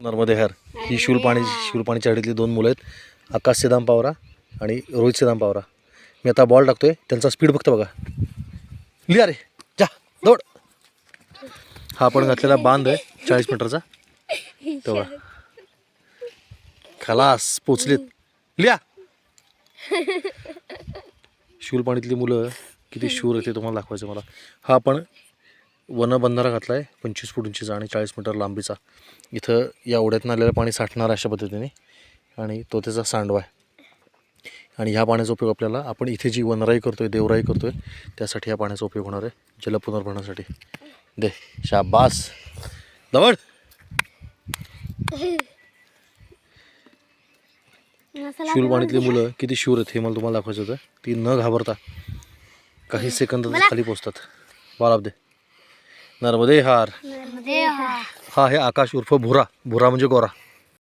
नर्मदे हर ही शूलपाणीच्या आडीतली 2 मुलं आहेत, आकाश सिदाम पावरा आणि रोहित सिदाम पावरा. मी आता बॉल टाकतोय, त्यांचा स्पीड बघतो बघा. लिहा रे, जा दौड. हा आपण घातलेला बांध आहे 40 मीटरचा, तेव्हा खलास पोचलीत. लिहा. शूलपाणीतली मुलं किती शूर आहेत ते तुम्हाला दाखवायचं मला. हा आपण वनबंधारा घातला आहे 25 फूट उंचीचा आणि 40 मीटर लांबीचा. इथं या ओढ्यातून आलेलं पाणी साठणार अशा पद्धतीने, आणि तो त्याचा सांडवा आहे. आणि ह्या पाण्याचा उपयोग आपल्याला, आपण इथे जी वनराई करतोय, देवराई करतोय, त्यासाठी ह्या पाण्याचा उपयोग होणार आहे, जलपुनर्भरणासाठी. दे शाबास दवड. शूलपाणीतली मुलं किती शूर आहेत हे मला तुम्हाला दाखवायचं होतं. ती न घाबरता काही सेकंदात खाली पोचतात. बालाब दे. नर्मदे हार. हा आहे आकाश उर्फ भुरा. भुरा म्हणजे गोरा.